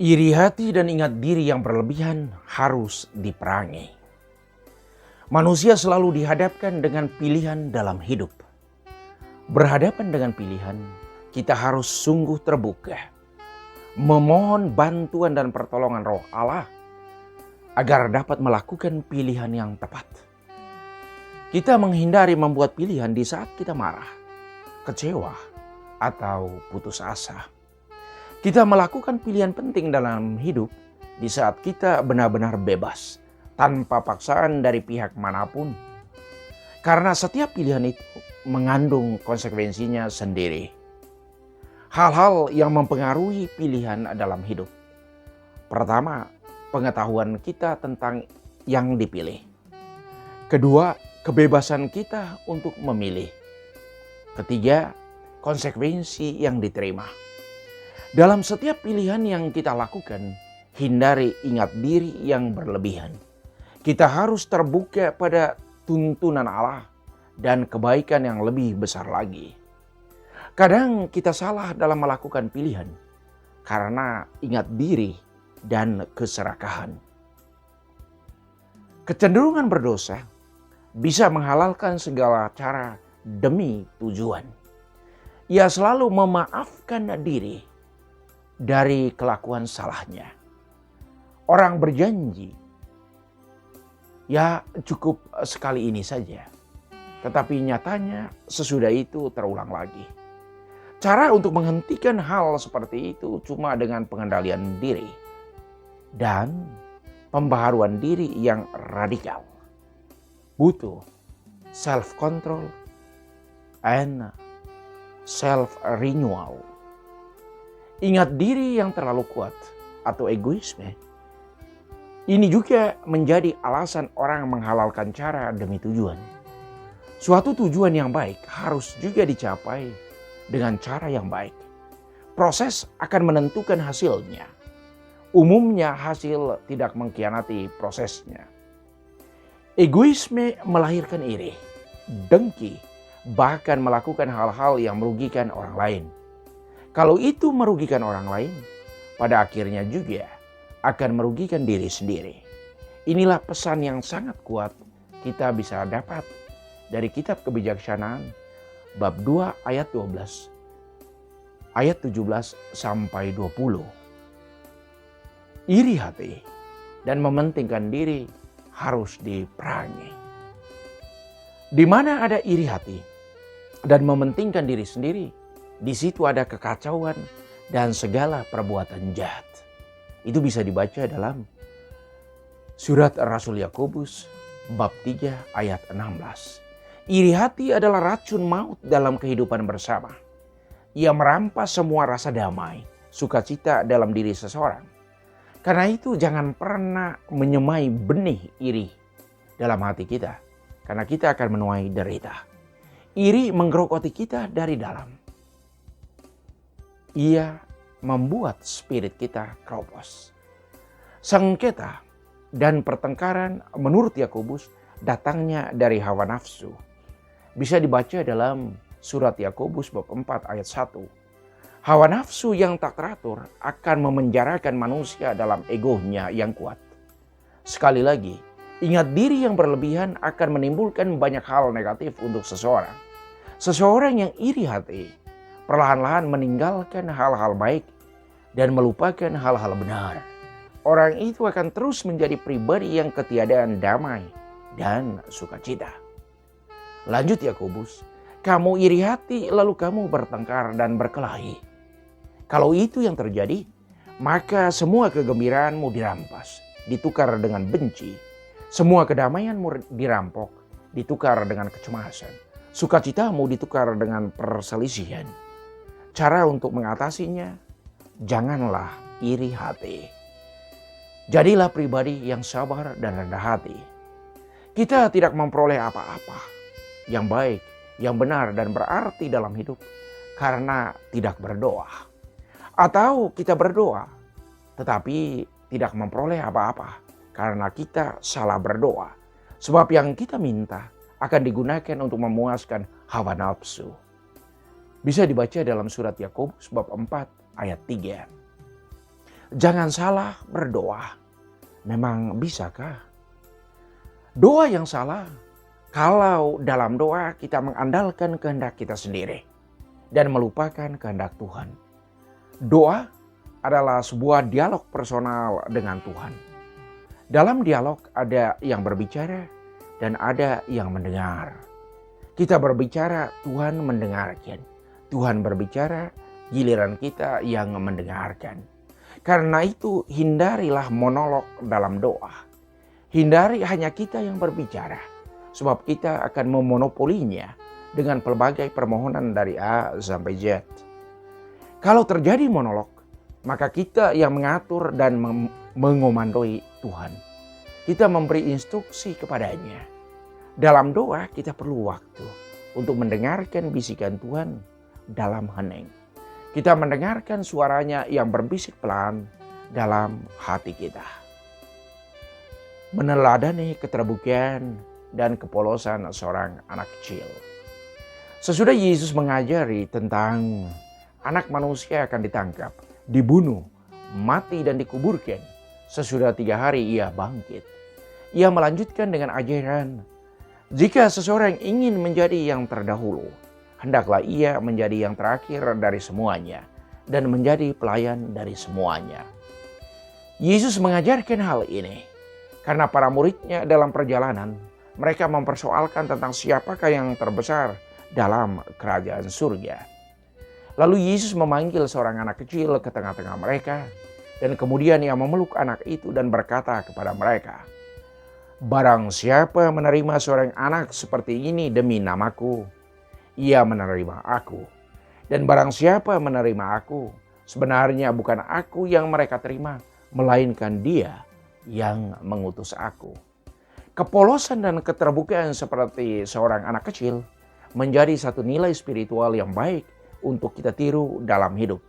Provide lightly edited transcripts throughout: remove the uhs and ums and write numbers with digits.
Iri hati dan ingat diri yang berlebihan harus diperangi. Manusia selalu dihadapkan dengan pilihan dalam hidup. Berhadapan dengan pilihan, kita harus sungguh terbuka, memohon bantuan dan pertolongan Roh Allah agar dapat melakukan pilihan yang tepat. Kita menghindari membuat pilihan di saat kita marah, kecewa, atau putus asa. Kita melakukan pilihan penting dalam hidup di saat kita benar-benar bebas, tanpa paksaan dari pihak manapun. Karena setiap pilihan itu mengandung konsekuensinya sendiri. Hal-hal yang mempengaruhi pilihan dalam hidup. Pertama, pengetahuan kita tentang yang dipilih. Kedua, kebebasan kita untuk memilih. Ketiga, konsekuensi yang diterima. Dalam setiap pilihan yang kita lakukan, hindari ingat diri yang berlebihan. Kita harus terbuka pada tuntunan Allah dan kebaikan yang lebih besar lagi. Kadang kita salah dalam melakukan pilihan karena ingat diri dan keserakahan. Kecenderungan berdosa bisa menghalalkan segala cara demi tujuan. Ia selalu memaafkan diri dari kelakuan salahnya. Orang berjanji, ya cukup sekali ini saja. Tetapi nyatanya sesudah itu terulang lagi. Cara untuk menghentikan hal seperti itu cuma dengan pengendalian diri dan pembaharuan diri yang radikal. Butuh self-control and self-renewal. Ingat diri yang terlalu kuat atau egoisme. Ini juga menjadi alasan orang menghalalkan cara demi tujuan. Suatu tujuan yang baik harus juga dicapai dengan cara yang baik. Proses akan menentukan hasilnya. Umumnya hasil tidak mengkhianati prosesnya. Egoisme melahirkan iri, dengki, bahkan melakukan hal-hal yang merugikan orang lain. Kalau itu merugikan orang lain, pada akhirnya juga akan merugikan diri sendiri. Inilah pesan yang sangat kuat kita bisa dapat dari kitab kebijaksanaan bab 2 ayat 12, ayat 17 sampai 20. Iri hati dan mementingkan diri harus diperangi. Di mana ada iri hati dan mementingkan diri sendiri, di situ ada kekacauan dan segala perbuatan jahat. Itu bisa dibaca dalam surat Rasul Yakobus bab 3 ayat 16. Iri hati adalah racun maut dalam kehidupan bersama. Ia merampas semua rasa damai, sukacita dalam diri seseorang. Karena itu jangan pernah menyemai benih iri dalam hati kita. Karena kita akan menuai derita. Iri menggerogoti kita dari dalam. Ia membuat spirit kita keropos. Sengketa dan pertengkaran menurut Yakobus datangnya dari hawa nafsu. Bisa dibaca dalam surat Yakobus bab 4 ayat 1. Hawa nafsu yang tak teratur akan memenjarakan manusia dalam egonya yang kuat. Sekali lagi, ingat diri yang berlebihan akan menimbulkan banyak hal negatif untuk seseorang. Seseorang yang iri hati perlahan-lahan meninggalkan hal-hal baik dan melupakan hal-hal benar. Orang itu akan terus menjadi pribadi yang ketiadaan damai dan sukacita. Lanjut Yakobus, kamu iri hati lalu kamu bertengkar dan berkelahi. Kalau itu yang terjadi, maka semua kegembiraanmu dirampas, ditukar dengan benci. Semua kedamaianmu dirampok, ditukar dengan kecemasan. Sukacitamu ditukar dengan perselisihan. Cara untuk mengatasinya, janganlah iri hati. Jadilah pribadi yang sabar dan rendah hati. Kita tidak memperoleh apa-apa yang baik, yang benar dan berarti dalam hidup karena tidak berdoa. Atau kita berdoa tetapi tidak memperoleh apa-apa karena kita salah berdoa. Sebab yang kita minta akan digunakan untuk memuaskan hawa nafsu. Bisa dibaca dalam surat Yakobus bab 4 ayat 3. Jangan salah berdoa. Memang bisakah? Doa yang salah kalau dalam doa kita mengandalkan kehendak kita sendiri dan melupakan kehendak Tuhan. Doa adalah sebuah dialog personal dengan Tuhan. Dalam dialog ada yang berbicara dan ada yang mendengar. Kita berbicara, Tuhan mendengarkan. Tuhan berbicara, giliran kita yang mendengarkan. Karena itu hindarilah monolog dalam doa. Hindari hanya kita yang berbicara. Sebab kita akan memonopolinya dengan pelbagai permohonan dari A sampai Z. Kalau terjadi monolog, maka kita yang mengatur dan mengomandoi Tuhan. Kita memberi instruksi kepadanya. Dalam doa kita perlu waktu untuk mendengarkan bisikan Tuhan dalam hening. Kita mendengarkan suaranya yang berbisik pelan dalam hati kita. Meneladani keterbukaan dan kepolosan seorang anak kecil. Sesudah Yesus mengajari tentang anak manusia akan ditangkap, dibunuh, mati dan dikuburkan. Sesudah 3 hari ia bangkit. Ia melanjutkan dengan ajaran, jika seseorang ingin menjadi yang terdahulu, hendaklah ia menjadi yang terakhir dari semuanya dan menjadi pelayan dari semuanya. Yesus mengajarkan hal ini karena para muridnya dalam perjalanan mereka mempersoalkan tentang siapakah yang terbesar dalam kerajaan surga. Lalu Yesus memanggil seorang anak kecil ke tengah-tengah mereka dan kemudian ia memeluk anak itu dan berkata kepada mereka, barang siapa menerima seorang anak seperti ini demi namaku, ia menerima aku. Dan barang siapa menerima aku, sebenarnya bukan aku yang mereka terima, melainkan Dia yang mengutus aku. Kepolosan dan keterbukaan seperti seorang anak kecil menjadi satu nilai spiritual yang baik untuk kita tiru dalam hidup,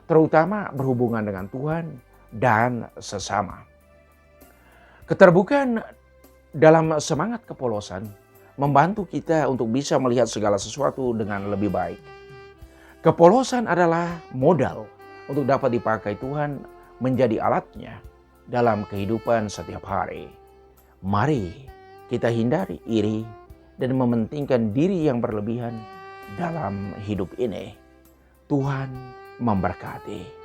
terutama berhubungan dengan Tuhan dan sesama. Keterbukaan dalam semangat kepolosan membantu kita untuk bisa melihat segala sesuatu dengan lebih baik. Kepolosan adalah modal untuk dapat dipakai Tuhan menjadi alatnya dalam kehidupan setiap hari. Mari kita hindari iri dan mementingkan diri yang berlebihan dalam hidup ini. Tuhan memberkati.